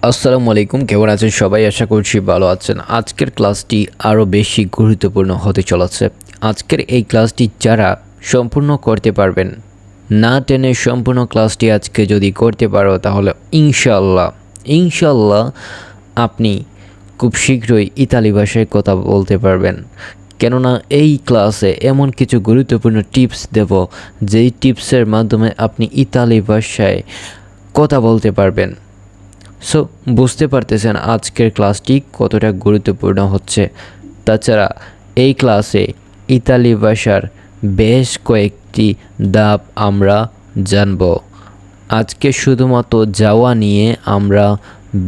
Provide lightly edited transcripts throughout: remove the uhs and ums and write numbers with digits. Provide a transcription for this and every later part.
আসসালামু আলাইকুম, কেমন আছেন সবাই? আশা করছি ভালো আছেন। আজকের ক্লাসটি আরও বেশি গুরুত্বপূর্ণ হতে চলেছে। আজকের এই ক্লাসটি যারা সম্পূর্ণ করতে পারবেন, না টেনে সম্পূর্ণ ক্লাসটি আজকে যদি করতে পারো তাহলে ইনশাল্লাহ আপনি খুব শীঘ্রই ইতালি ভাষায় কথা বলতে পারবেন। কেননা এই ক্লাসে এমন কিছু গুরুত্বপূর্ণ টিপস দেব, যেই টিপসের মাধ্যমে আপনি ইতালি ভাষায় কথা বলতে পারবেন। সো বুঝতে পারতেছেন আজকের ক্লাসটি কতটা গুরুত্বপূর্ণ হচ্ছে। তাছাড়া এই ক্লাসে ইতালি ভাষার বেশ কয়েকটি ধাপ আমরা জানব। আজকে শুধুমাত্র যাওয়া নিয়ে আমরা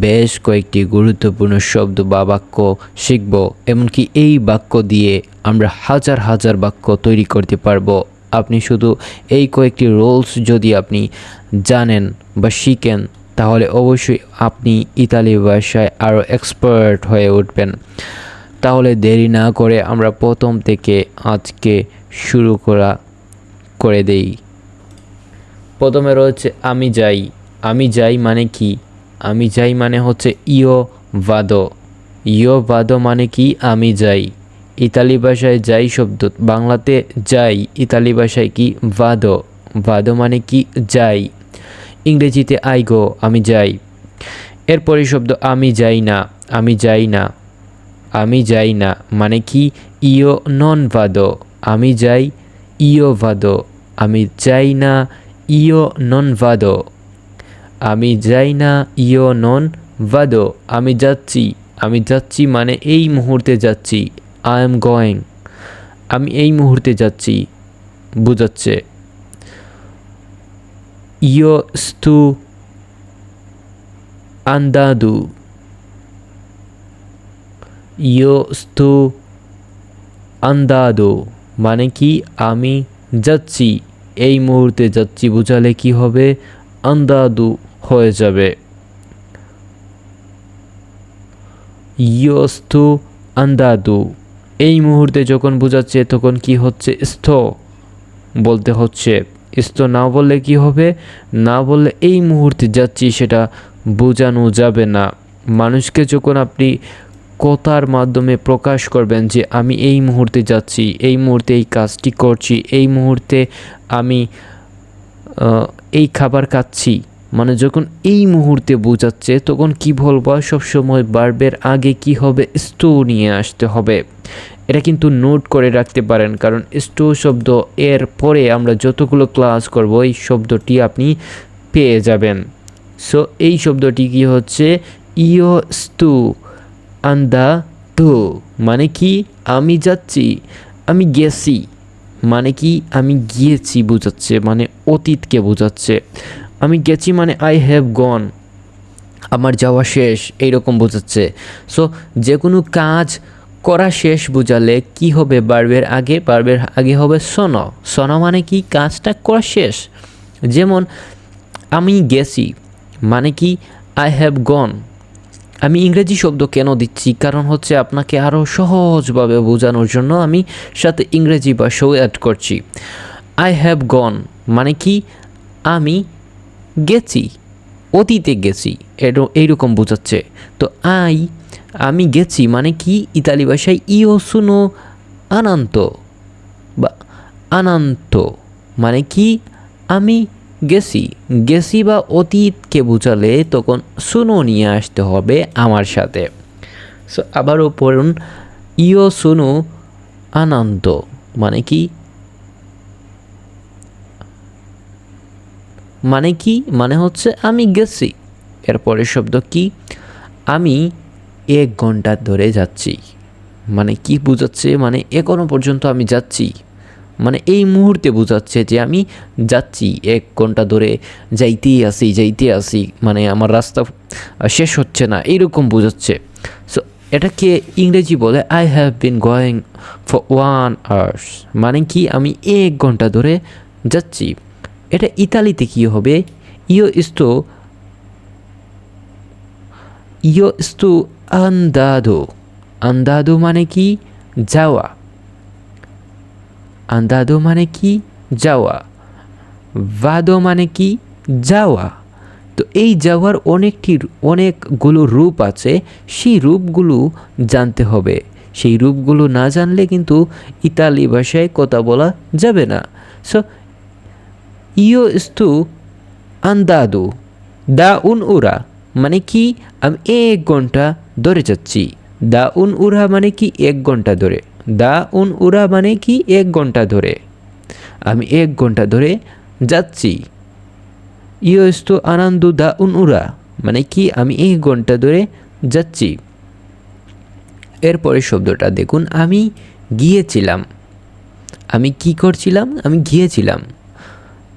বেশ কয়েকটি গুরুত্বপূর্ণ শব্দ বা বাক্য শিখব। এমনকি এই বাক্য দিয়ে আমরা হাজার হাজার বাক্য তৈরি করতে পারবো। আপনি শুধু এই কয়েকটি রুলস যদি আপনি জানেন বা শিখেন তাহলে অবশ্যই আপনি ইতালি ভাষায় আরও এক্সপার্ট হয়ে উঠবেন। তাহলে দেরি না করে আমরা প্রথম থেকে আজকে শুরু করে দেই। প্রথমে রয়েছে আমি যাই। আমি যাই মানে কি? আমি যাই মানে হচ্ছে ইয়ো ভাদো মানে কি? আমি যাই। ইতালি ভাষায় যাই শব্দ, বাংলাতে যাই, ইতালি ভাষায় কি? ভাদো মানে কি? যাই। ইংরেজিতে আই গো, আমি যাই। এরপরে শব্দ আমি যাই না। আমি যাই না মানে কি? ইয়ো নন ভাদো। আমি যাই, ইয়ো ভাদো। আমি যাই না, ইয়ো নন ভাদো। আমি যাই না, ইয়ো নন ভাদো। আমি যাচ্ছি মানে এই মুহূর্তে যাচ্ছি। I am going. আমি এই মুহূর্তে যাচ্ছি বুঝাচ্ছে। ইয়ো স্তু আন্দাদু। ইয়ো স্তু আন্দাদো মানে কি? আমি যাচ্ছি, এই মুহূর্তে যাচ্ছি বুঝালে কি হবে? আন্দাদু হয়ে যাবে। ইয়ো স্তু আন্দাদু এই মুহূর্তে যখন বোঝাচ্ছে তখন কি হচ্ছে? বলতে হচ্ছে। না বললে কি হবে? না বললে এই মুহূর্তে যাচ্ছি সেটা বোঝানো যাবে না। মানুষকে যখন আপনি কথার মাধ্যমে প্রকাশ করবেন যে আমি এই মুহূর্তে যাচ্ছি, এই মুহূর্তে এই কাজটি করছি, এই মুহূর্তে আমি এই খাবার খাচ্ছি, মানে যখন এই মুহূর্তে বোঝাচ্ছে তখন কি বলবো? সবসময় ভার্বের আগে কি হবে? স্টো নিয়ে আসতে হবে। এটা কিন্তু নোট করে রাখতে পারেন, কারণ স্টো শব্দ এর পরে আমরা যতগুলো ক্লাস করব এই শব্দটি আপনি পেয়ে যাবেন। সো এই শব্দটি কি হচ্ছে? ইয়ো স্তু আন্দাদু মানে কি? আমি যাচ্ছি। আমি গেছি মানে কি? আমি গিয়েছি বোঝাচ্ছে, মানে অতীতকে বোঝাচ্ছে। আমি গেছি মানে আই হ্যাভ গন, আমার যাওয়া শেষ, এইরকম বোঝাচ্ছে। সো যে কোনো কাজ করা শেষ বোঝালে কি হবে? ভার্বের আগে হবে সোনো মানে কি? কাজটা করা শেষ। যেমন আমি গেছি মানে কি? I have gone. আমি ইংরেজি শব্দ কেন দিচ্ছি? কারণ হচ্ছে আপনাকে আরও সহজভাবে বোঝানোর জন্য আমি সাথে ইংরেজি ভাষাও অ্যাড করছি। আই হ্যাভ গন মানে কি? আমি গেছি, অতীতে গেছি, এইরকম বোঝাচ্ছে। তো আমি গেছি মানে কি? ইতালি ভাষায় ইও সুনো বা আনান্ত মানে কি? আমি গেছি বা অতীতকে বোঝালে তখন সুনো নিয়ে আসতে হবে আমার সাথে। সো আবারও পড়ুন, ইও সুনো আনন্ত মানে কি? মানে হচ্ছে আমি গেছি। এরপরের শব্দ কি? আমি 1 ঘন্টা ধরে যাচ্ছি মানে কি বোঝাচ্ছে? মানে এখনো পর্যন্ত আমি যাচ্ছি, মানে এই মুহূর্তে বোঝাচ্ছে যে আমি যাচ্ছি 1 ঘন্টা ধরে যাইতে আসি, মানে আমার রাস্তা শেষ হচ্ছে না, এইরকম বোঝাচ্ছে। সো এটাকে ইংরেজি বলে I have been going for 1 hours মানে কি? আমি 1 ঘন্টা ধরে যাচ্ছি। এটা ইতালিতে কি হবে? ইয়ো স্তু আন্দাদো মানে কি? যাওয়া। আন্দাদো মানে কি? যাওয়া। ভাদো মানে কি? যাওয়া। তো এই যাওয়ার অনেকগুলো রূপ আছে, সেই রূপগুলো জানতে হবে। সেই রূপগুলো না জানলে কিন্তু ইতালি ভাষায় কথা বলা যাবে না। সো ইও স্তু আন্দাদু দা উন উরা মানে কি আমি 1 ঘন্টা ধরে যাচ্ছি। দা উন উরা মানে কি 1 ঘন্টা ধরে। দা উন উরা মানে কি 1 ঘন্টা ধরে, আমি 1 ঘন্টা ধরে যাচ্ছি। ইও স্তু আনান্দু দা উন উরা মানে কি আমি 1 ঘন্টা ধরে যাচ্ছি। এরপরে শব্দটা দেখুন, আমি গিয়েছিলাম। আমি কি করছিলাম? আমি গিয়েছিলাম।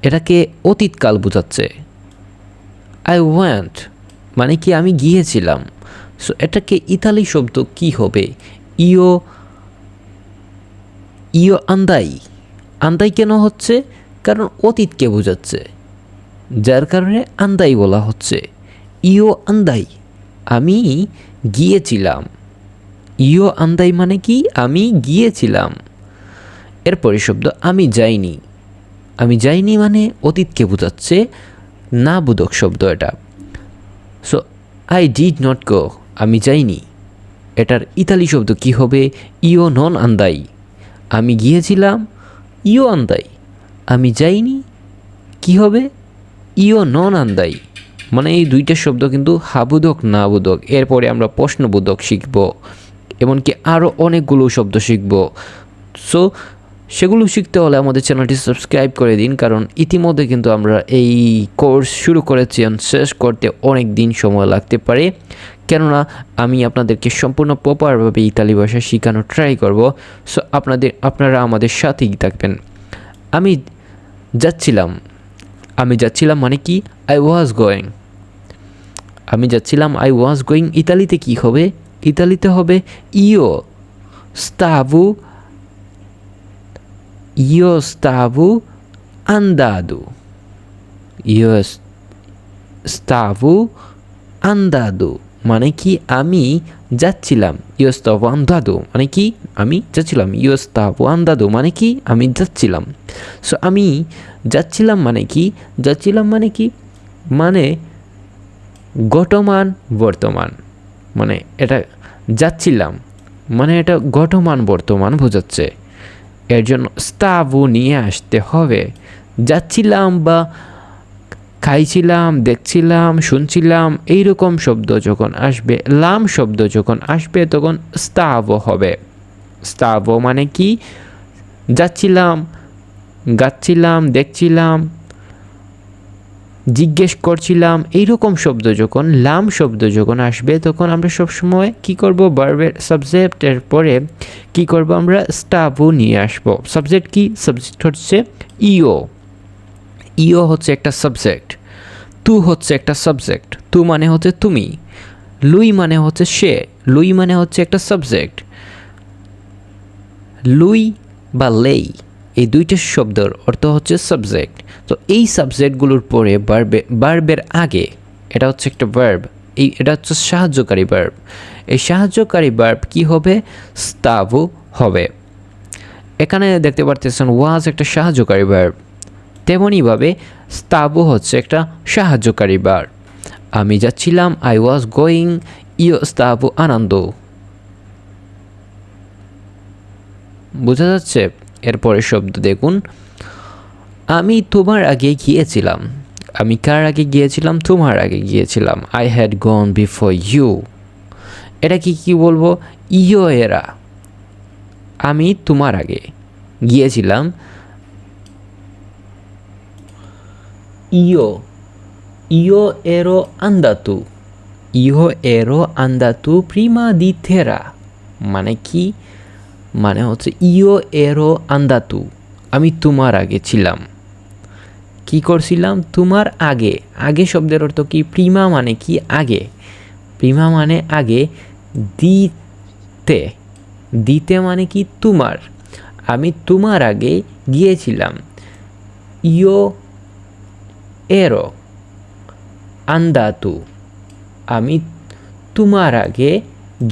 এটাকে অতীতকাল বোঝাচ্ছে। আই ওয়েন্ট মানে কি আমি গিয়েছিলাম। সো এটাকে ইতালি শব্দ কি হবে? ইও ইও আন্দাই। আন্দাই কেন হচ্ছে? কারণ অতীতকে বোঝাচ্ছে, যার কারণে আন্দাই বলা হচ্ছে। ইও আন্দাই আমি গিয়েছিলাম। ইও আন্দাই মানে কি আমি গিয়েছিলাম। এরপরে শব্দ আমি যাইনি। আমি যাইনি মানে অতীতকে বোঝাচ্ছে, না বোধক শব্দ এটা। So I did not go আমি যাইনি। এটার ইতালি শব্দ কি হবে? ইও নন আন্দাই। আমি গিয়েছিলাম ইও আন্দাই। আমি যাইনি কি হবে? ইও নন আন্দাই। মানে এই দুইটা শব্দ কিন্তু হাবোধক না বোধক। এরপরে আমরা প্রশ্নবোধক শিখব, এমনকি আরও অনেকগুলো শব্দ শিখব। সো সেগুলো শিখতে হলে আমাদের চ্যানেলটি সাবস্ক্রাইব করে দিন, কারণ ইতিমধ্যে কিন্তু আমরা এই কোর্স শুরু করেছি, শেষ করতে অনেক দিন সময় লাগতে পারে। কেননা আমি আপনাদেরকে সম্পূর্ণ প্রপারভাবে ইতালি ভাষা শেখানোর ট্রাই করব। সো আপনারা আমাদের সাথেই থাকবেন। আমি যাচ্ছিলাম। আমি যাচ্ছিলাম মানে কি আই ওয়াজ গোয়িং। আমি যাচ্ছিলাম আই ওয়াজ গোয়িং। ইতালিতে কি হবে? ইতালিতে হবে ইও স্তাভু Io stavo andando. Io stavo andando মানে কি আমি যাচ্ছিলাম। Io stavo andando মানে কি আমি যাচ্ছিলাম। Io stavo andando মানে কি আমি যাচ্ছিলাম। সো আমি যাচ্ছিলাম মানে কি? যাচ্ছিলাম মানে কি? মানে গঠমান বর্তমান। মানে এটা যাচ্ছিলাম মানে এটা গঠমান বর্তমান বোঝাচ্ছে। এর জন্য স্তাভু নিয়ে আসতে হবে। যাচ্ছিলাম বা খাইছিলাম, দেখছিলাম, শুনছিলাম এইরকম শব্দ যখন আসবে, লাম শব্দ যখন আসবে তখন স্তাভো হবে। স্তাভো মানে কি যাচ্ছিলাম, গাচ্ছিলাম, দেখছিলাম, জিজ্ঞেস করছিলাম, এইরকম শব্দ যখন লাম শব্দ যখন আসবে তখন আমরা সবসময় কি করব? ভার্বের সাবজেক্টের পরে কি করব? আমরা স্টাভু নিয়ে আসব। সাবজেক্ট কি? সাবজেক্ট হচ্ছে ইও। ইও হচ্ছে একটা সাবজেক্ট, তু হচ্ছে একটা সাবজেক্ট। তু মানে হচ্ছে তুমি, লুই মানে হচ্ছে সে। লুই মানে হচ্ছে একটা সাবজেক্ট। লুই বা লেই এই দুইটা শব্দের অর্থ হচ্ছে সাবজেক্ট। তো এই সাবজেক্টগুলোর পরে ভার্বের আগে এটা হচ্ছে একটা ভার্ব, এটা হচ্ছে সাহায্যকারী ভার্ব। এই সাহায্যকারী ভার্ব কি হবে? স্তাভু হবে। এখানে দেখতে পারতেছেন ওয়াজ একটা সাহায্যকারী ভার্ব, তেমনইভাবে স্তাভু হচ্ছে একটা সাহায্যকারী ভার্ব। আমি যাচ্ছিলাম আই ওয়াজ গোয়িং ইও স্তাভু আনন্দ। বোঝা যাচ্ছে? এরপরে শব্দ দেখুন, আমি তোমার আগে গিয়েছিলাম। আমি কার আগে গিয়েছিলাম? তোমার আগে গিয়েছিলাম। I had gone before you. এটা কি বলবো? ইও এরা। আমি তোমার আগে গিয়েছিলাম। ইও ইও এরো আন্দাতু। ইও এরো আন্দাতু প্রিমা দি থেরা মানে কি? মানে হচ্ছে ইও এরো আন্দাতু আমি তোমার আগে ছিলাম। কি করছিলাম? তোমার আগে। আগে শব্দের অর্থ কি? প্রিমা মানে কি? আগে। প্রিমা মানে আগে। দিতে, দিতে মানে কি? তোমার। আমি তোমার আগে গিয়েছিলাম। ইও এরো আন্দাতু আমি তোমার আগে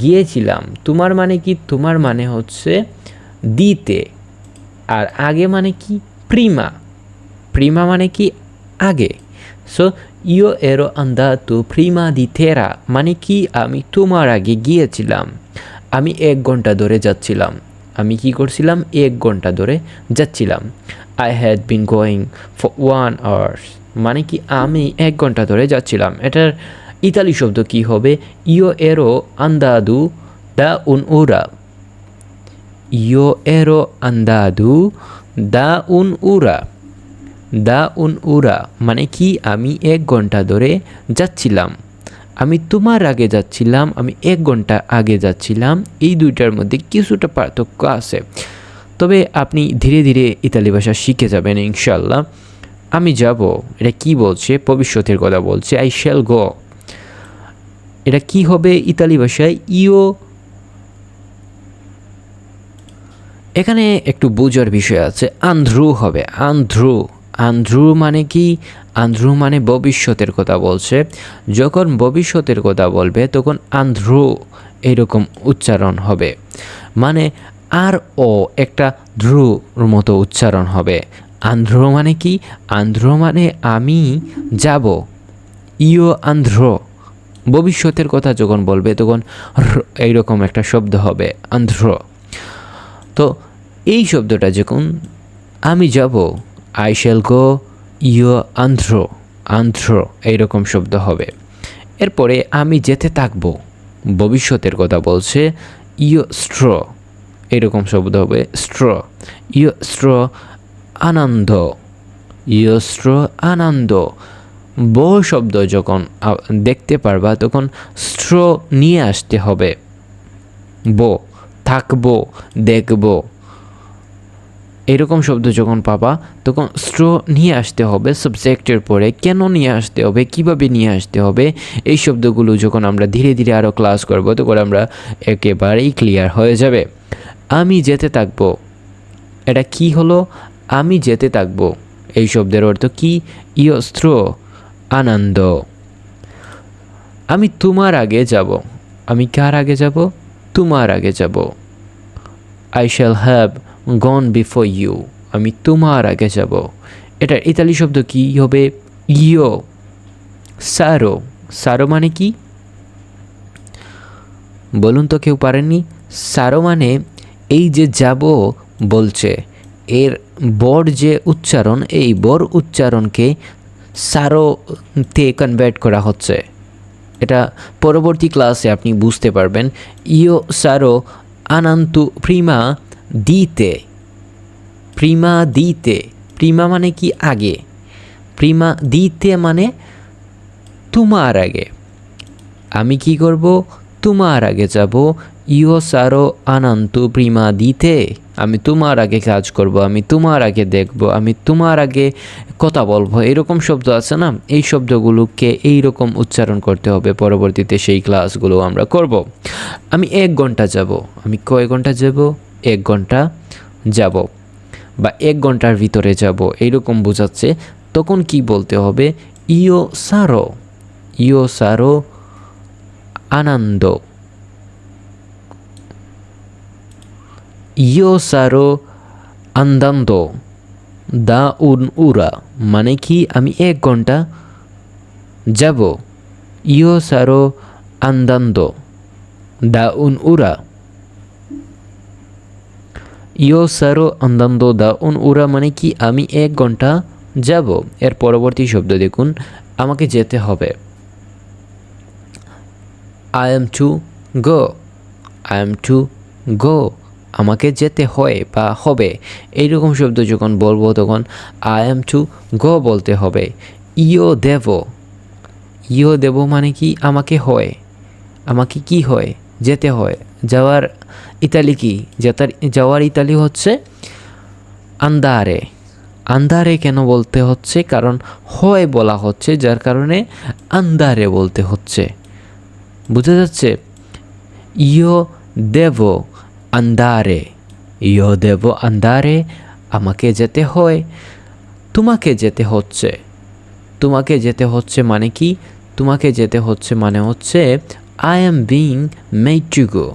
গিয়েছিলাম। তোমার মানে কি? তোমার মানে হচ্ছে দিতে, আর আগে মানে কি? প্রিমা। প্রিমা মানে কি? আগে। সো ইয়ো এরো আন্দাতো প্রিমা দি তেরা মানে কি আমি তোমার আগে গিয়েছিলাম। আমি 1 ঘন্টা ধরে যাচ্ছিলাম। আমি কি করছিলাম? 1 ঘন্টা ধরে যাচ্ছিলাম। I had been going for 1 hour মানে কি আমি 1 ঘন্টা ধরে যাচ্ছিলাম। এটার ইতালি শব্দ কি হবে? ইয়ো এরো আন্দাদু দা উন উরা। ইয়ো এরো আন্দাদু দা উন উরা। দা উন উরা মানে কি আমি 1 ঘন্টা ধরে যাচ্ছিলাম। আমি তোমার আগে যাচ্ছিলাম, আমি 1 ঘন্টা আগে যাচ্ছিলাম। এই দুইটার মধ্যে কিছুটা পার্থক্য আছে, তবে আপনি ধীরে ধীরে ইতালি ভাষা শিখে যাবেন ইনশাল্লাহ। আমি যাব, এটা কি বলছে? ভবিষ্যতের কথা বলছে। আই শ্যাল গো, এটা কি হবে ইতালি ভাষায়? ইও। এখানে একটু বোঝার বিষয় আছে। আন্ধ্রু হবে, আন্ধ্রু। আন্ধ্রু মানে কি? আন্ধ্রু মানে ভবিষ্যতের কথা বলছে। যখন ভবিষ্যতের কথা বলবে তখন আন্ধ্রু এরকম উচ্চারণ হবে, মানে আর ও একটা ধ্রুর মতো উচ্চারণ হবে। আন্ধ্র মানে কি? আন্ধ্র মানে আমি যাব। ইও আন্ধ্র। ভবিষ্যতের কথা যখন বলবে তখন এইরকম একটা শব্দ হবে, আন্ধ্র। তো এই শব্দটা যখন আমি যাব, আই শ্যাল গো, ইয়ো আন্ধ্র। আন্ধ্র এইরকম শব্দ হবে। এরপরে আমি যেতে থাকবো, ভবিষ্যতের কথা বলছে। ইয়ো স্ট্র এরকম শব্দ হবে, স্ট্র। ইয়ো স্ট্র আনন্দ। ইয়ো স্ট্র আনন্দ। বো শব্দ যখন দেখতে পারবা তখন স্ট্র নিয়ে আসতে হবে। বো, থাকবো, দেখবো, এরকম শব্দ যখন পাবা তখন স্ট্র নিয়ে আসতে হবে সাবজেক্টের পরে। কেন নিয়ে আসতে হবে, কিভাবে নিয়ে আসতে হবে, এই শব্দগুলো যখন আমরা ধীরে ধীরে আরও ক্লাস করব তখন আমরা একেবারেই ক্লিয়ার হয়ে যাবে। আমি যেতে থাকবো, এটা কি হলো? আমি যেতে থাকবো, এই শব্দের অর্থ কি? ইয়ো স্ট্র আনন্দ। আমি তোমার আগে যাব, আমি কার আগে যাব? তোমার আগে যাব। I shall have gone before you, আমি তোমার আগে যাব। এটার ইতালি শব্দ কি হবে? ইয়ো সারো। সারো মানে কি বলুন তো? কেউ পারেননি? সারো মানে এই যে যাব বলছে, এর বর যে উচ্চারণ, এই বর উচ্চারণকে সারোতে কনভার্ট করা হচ্ছে। এটা পরবর্তী ক্লাসে আপনি বুঝতে পারবেন। ইয়ো সারো আনান্তু প্রিমা দিতে। প্রিমা দিতে, প্রিমা মানে কি? আগে। প্রিমা দিতে মানে তোমার আগে। আমি কি করব? তোমার আগে যাব। ইয়ো সারো আনান্তু প্রিমা দিতে, আমি তোমার আগে কাজ করব, আমি তোমার আগে দেখব, আমি তোমার আগে কথা বলবো। এরকম শব্দ আছে না, এই শব্দগুলোকে এইরকম উচ্চারণ করতে হবে। পরবর্তীতে সেই ক্লাসগুলো আমরা করব। আমি 1 ঘন্টা যাব, আমি কয় ঘন্টা যাব? 1 ঘন্টা যাব, বা 1 ঘন্টার ভিতরে যাব, এইরকম বোঝাচ্ছে। তখন কি বলতে হবে? ইয়ো সারো। ইয়ো সারো আনন্দ। ইয়ো সারো আন্দান্দ দা উন উরা মানে কি আমি 1 ঘন্টা যাব। ইয়ো সারো আন্দান্দ দা উন উরা। ইয়ো সারো আন্দান্দ দা উন উরা মানে কি আমি 1 ঘন্টা যাব। এর পরবর্তী শব্দ দেখুন, আমাকে যেতে হবে। I am to go. I am to go, আমাকে যেতে হয় বা হবে। এইরকম শব্দ যখন বলবো তখন আই এম টু গো বলতে হবে। ইয়ো দেব। ইয়ো দেব মানে কি আমাকে হয়, আমাকে কি হয়? যেতে হয়। যাওয়ার ইতালি কি? যাওয়ার ইতালি হচ্ছে আন্দারে। আন্দারে কেন বলতে হচ্ছে? কারণ হয় বলা হচ্ছে, যার কারণে আন্দারে বলতে হচ্ছে। বুঝা যাচ্ছে? ইয়ো দেব আন্দারে। ইয়ো দেব আন্দারে, আমাকে যেতে হয়। তোমাকে যেতে হচ্ছে। তোমাকে যেতে হচ্ছে মানে কি? তোমাকে যেতে হচ্ছে মানে হচ্ছে I am being made to go.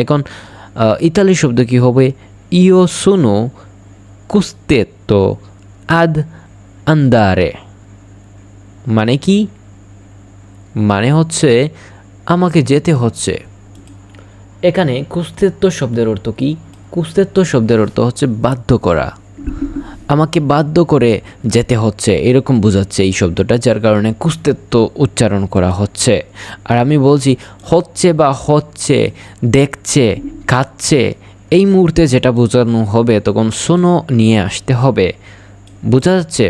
এখন ইতালি শব্দ কি হবে? ইয়ো সোনো কুস্তেতো আদ আন্দারে। মানে কি? মানে হচ্ছে আমাকে যেতে হচ্ছে। এখানে কুস্তেত্ব শব্দের অর্থ কি? কুস্তেত্ব শব্দের অর্থ হচ্ছে বাধ্য করা। আমাকে বাধ্য করে যেতে হচ্ছে এরকম বোঝাচ্ছে এই শব্দটা, যার কারণে কুস্তেত্ব উচ্চারণ করা হচ্ছে। আর আমি বলছি হচ্ছে বা হচ্ছে, দেখছে, খাচ্ছে, এই মুহূর্তে যেটা বোঝানো হবে তখন শুনো নিয়ে আসতে হবে। বোঝা যাচ্ছে?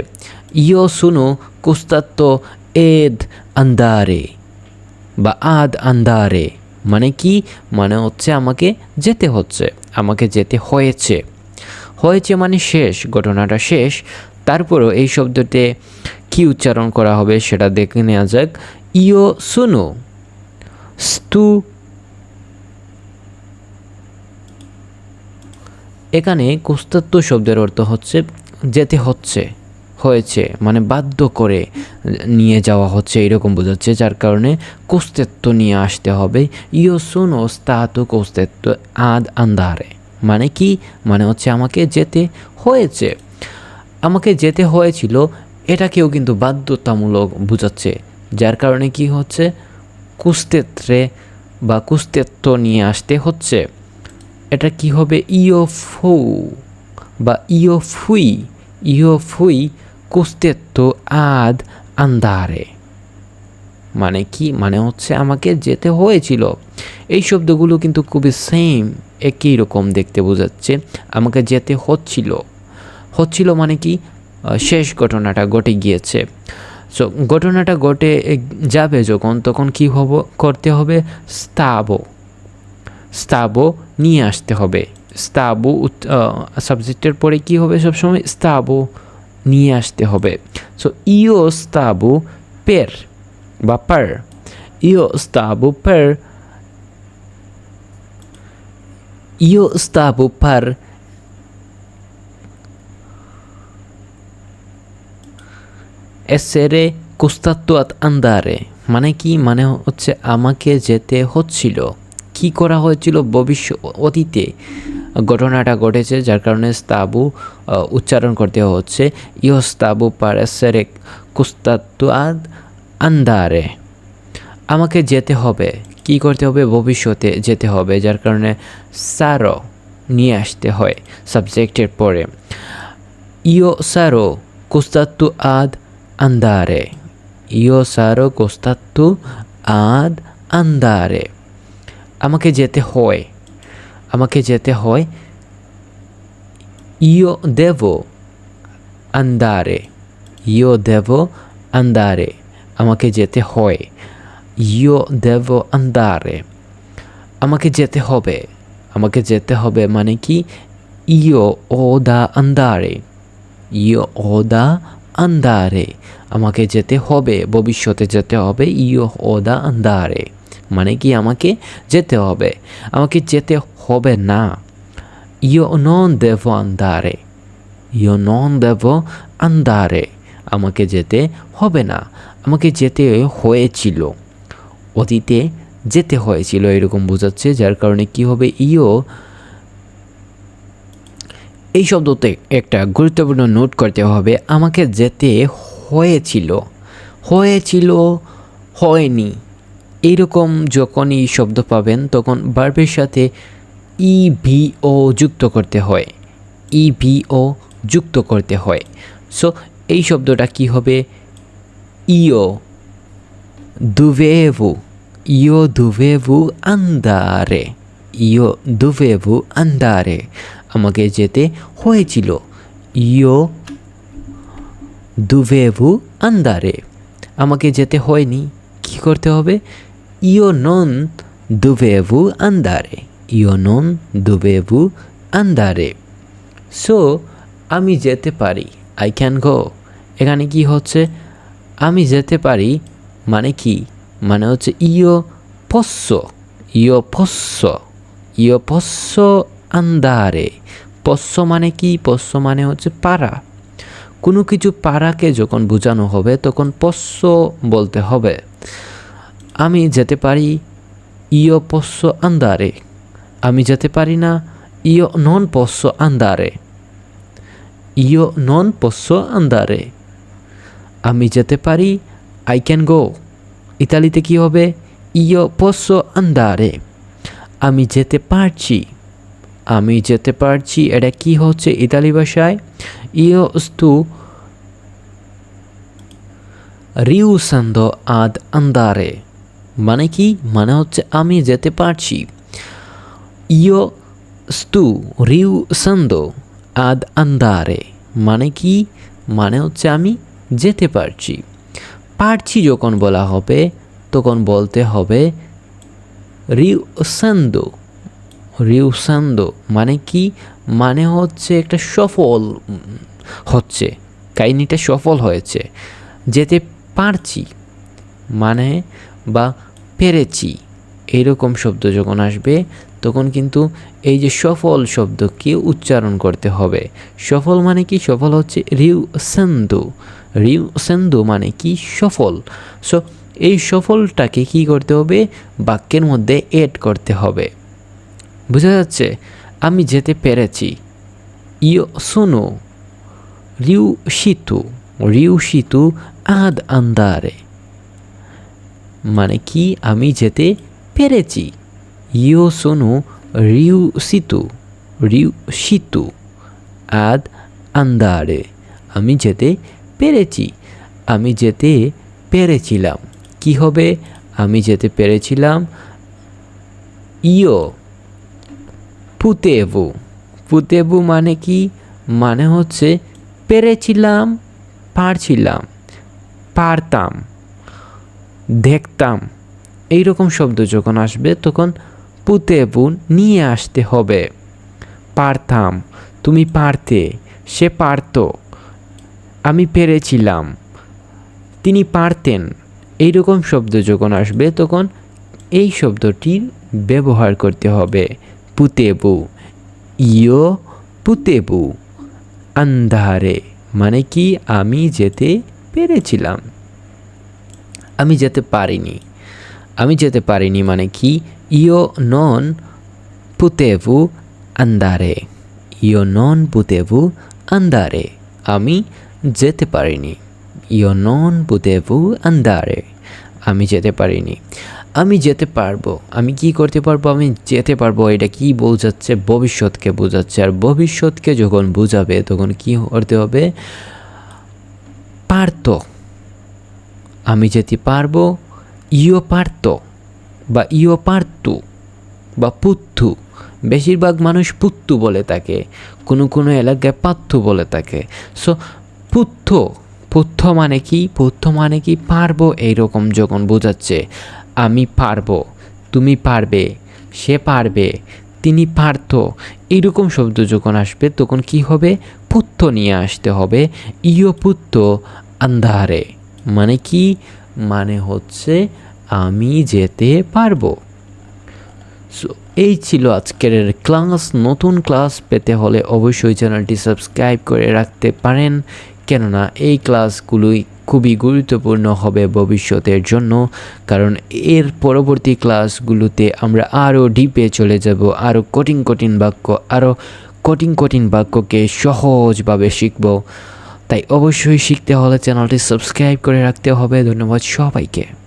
ইয়ো শুনো কুস্তাত্ব এদ আন্দারে বা আদ আন্দারে মানে কি? মানে হচ্ছে আমাকে যেতে হচ্ছে, আমাকে যেতে হয়েছে। হয়েছে মানে শেষ, ঘটনাটা শেষ। তারপরও এই শব্দতে কি উচ্চারণ করা হবে সেটা দেখে নেওয়া যাক। ইয়ো শুনো স্তু। এখানে কুস্তাত্ব শব্দের অর্থ হচ্ছে যেতে হচ্ছে, হয়েছে মানে বাধ্য করে নিয়ে যাওয়া হচ্ছে এরকম বোঝাচ্ছে, যার কারণে কুস্তেত্ব নিয়ে আসতে হবে। ইয়ো শুনো স্তাতু কুস্তেত্ব আদ আন্দারে মানে কি? মানে হচ্ছে আমাকে যেতে হয়েছে, আমাকে যেতে হয়েছিল, এটাকেও কিন্তু বাধ্যতামূলক বোঝাচ্ছে, যার কারণে কি হচ্ছে কুস্তেত্রে বা কুস্তেত্ব নিয়ে আসতে হচ্ছে। এটা কি হবে? ইয়ো ফু বা ইয়ো ফুই। ইয়ো ফুই কুস্তেত্ব আদ আন্দারে মানে কি? মানে হচ্ছে আমাকে যেতে হয়েছিল। এই শব্দগুলো কিন্তু খুবই সেম, একই রকম দেখতে বোঝাচ্ছে। আমাকে যেতে হচ্ছিল, হচ্ছিল মানে কি? শেষ ঘটনাটা ঘটে গিয়েছে। সো ঘটনাটা ঘটে যাবে যখন, তখন কি করতে হবে? স্তাবো, স্তাবো নিয়ে আসতে হবে। স্তাবো সাবজেক্টের পরে কি হবে সবসময়? স্তাবো নিয়ে আসতে হবে। সো ইও স্তাবো পের বা পার, ইও স্তাবো পার, ইও স্তাবো পার এসেরে কুস্তাত্তুয়াত আন্দারে মানে কি? মানে হচ্ছে আমাকে যেতে হচ্ছিল। কি করা হয়েছিল? অতীতে ঘটনাটা ঘটেছে, যার কারণে স্তাবু উচ্চারণ করতে হচ্ছে ইও স্তাবু পারেসেরে কুস্তাত্তুয়াত আন্দারে। আমাকে যেতে হবে, কি করতে হবে? ভবিষ্যতে যেতে হবে, যার কারণে সারো নিয়ে আসতে হয় সাবজেক্টের পরে। ইও সারো কুস্তাত্তুয়াত andare. Io sarò costato ad andare. আমাকে যেতে হয়, আমাকে যেতে হয়। Io devo andare. Io devo andare. আমাকে যেতে হয়। Io devo andare. আমাকে যেতে হবে, আমাকে যেতে হবে মানে কি? Io ho da andare. Io ho da andare. আমাকে যেতে হবে, ভবিষ্যতে যেতে হবে। ইও ওদা আন্দারে মানে কি? আমাকে যেতে হবে, আমাকে যেতে হবে না। ইও নন দেবো আন্দারে, ইও নন দেবো আন্দারে আমাকে যেতে হবে না, আমাকে যেতে হয়েছিল, অতীতে যেতে হয়েছিল এরকম বোঝাচ্ছে, যার কারণে কি হবে? ইও। এই শব্দতে একটা গুরুত্বপূর্ণ নোট করতে হবে, আমাকে যেতে হয়েছিল, হয়েছিল, হয়নি, এইরকম যখনই শব্দ পাবেন তখন ভার্বের সাথে ইভিও যুক্ত করতে হয়, ইভিও যুক্ত করতে হয়। সো এই শব্দটা কি হবে? ইও দুভেভু, ইও দুভেভু আন্দারে, ইও দুভেভু আন্দারে আমাকে যেতে হয়েছিল। ইও দুভেভু আন্দারে আমাকে যেতে হয়নি, কি করতে হবে? ইও নন দুভেভু আন্দারে, ইও নন দুভেভু আন্দারে। সো আমি যেতে পারি, আই ক্যান গো। এখানে কি হচ্ছে? আমি যেতে পারি মানে কি? মানে হচ্ছে ইও পস্সো, ইও পস্সো, ইও পস্সো আন্দারে। পস্সো মানে কি? পস্সো মানে হচ্ছে পারা। কোনো কিছু পারাকে যখন বোঝানো হবে তখন পস্সো বলতে হবে। আমি যেতে পারি, ইও পস্সো আন্দারে। আমি যেতে পারি না, ইও নন পস্সো আন্দারে, ইও নন পস্সো আন্দারে। আমি যেতে পারি, আই ক্যান গো। ইতালিতে কি হবে? ইয়ো পোসো আন্দারে। আমি যেতে পারছি। আমি যেতে পারছি, এটা কি হচ্ছে ইতালি ভাষায়? ইয়ো sto riusando ad andare। মানে কি? মানে হচ্ছে আমি যেতে পারছি। ইয়ো sto riusando ad andare মানে কি? মানে হচ্ছে আমি যেতে পারছি। পারছি যখন বলা হবে তখন বলতে হবে riusando। রিউসান্দো মানে কি? মানে হচ্ছে একটা সফল হচ্ছে, কাহিনীটা সফল হয়েছে। যেতে পারছি মানে বা পেরেছি এইরকম শব্দ যখন আসবে তখন কিন্তু এই যে সফল শব্দকে উচ্চারণ করতে হবে। সফল মানে কি? সফল হচ্ছে রিউসান্দো। রিউসান্দো মানে কি? সফল। সো এই সফলটাকে কি করতে হবে? বাক্যের মধ্যে এড করতে হবে। বোঝা যাচ্ছে? আমি যেতে পেরেছি। ইয়ো সোনো riuscito ad andare মানে কি? আমি যেতে পেরেছি। ইয়ো সোনো riuscito ad andare আমি যেতে পেরেছি। আমি যেতে পেরেছিলাম। কি হবে? আমি যেতে পেরেছিলাম। ইয়ো পুতেবু মানে কি? মানে হচ্ছে পেরেছিলাম, পারছিলাম, পারতাম, দেখতাম। এইরকম শব্দ যখন আসবে তখন পুতেবু নিয়ে আসতে হবে। পারতাম, তুমি পারতে, সে পারত, আমি পেরেছিলাম, তিনি পারতেন। এইরকম শব্দ যখন আসবে তখন এই শব্দটির ব্যবহার করতে হবে। পুতেবু। ইয়ো পুতেবু আন্দারে মানে কি? আমি যেতে পেরেছিলাম। আমি যেতে পারিনি। আমি যেতে পারিনি মানে কি? ইয়ো নন পুতেবু আন্দারে। ইয়ো নন পুতেবু আন্দারে আমি যেতে পারিনি। ইয়ো নন পুতেবু আন্দারে আমি যেতে পারিনি। আমি যেতে পারবো। আমি কি করতে পারবো? আমি যেতে পারবো। এটা কি বোঝাচ্ছে? ভবিষ্যৎকে বোঝাচ্ছে। আর ভবিষ্যৎকে যখন বোঝাবে তখন কি করতে হবে? পারতো। আমি যেতে পারবো। ইয়ো পারতো বা ইয়ো পারতু বা পুত্তু। বেশিরভাগ মানুষ পুত্তু বলে থাকে, কোনো কোনো এলাকায় পাত্তু বলে থাকে। সো পুত্থ মানে কি? পুত্থ মানে কি? পারবো এইরকম যখন বোঝাচ্ছে। আমি পারবো, তুমি পারবে, সে পারবে, তিনি পারতো। এইরকম শব্দ যখন আসবে তখন কি হবে? পুত্ত নিয়ে আসতে হবে। ইয়ো পুত্ত আন্ধারে মানে কি? মানে হচ্ছে আমি যেতে পারবো। সো এই ছিল আজকের ক্লাস। নতুন ক্লাস পেতে হলে অবশ্যই চ্যানেলটি সাবস্ক্রাইব করে রাখতে পারেন, কেননা এই ক্লাসগুলোই খুবই গুরুত্বপূর্ণ হবে ভবিষ্যতের জন্য। কারণ এর পরবর্তী ক্লাসগুলোতে আমরা আরও ডিপে চলে যাব, আরও কঠিন বাক্যকে সহজভাবে শিখব। তাই অবশ্যই শিখতে হলে চ্যানেলটি সাবস্ক্রাইব করে রাখতে হবে। ধন্যবাদ সবাইকে।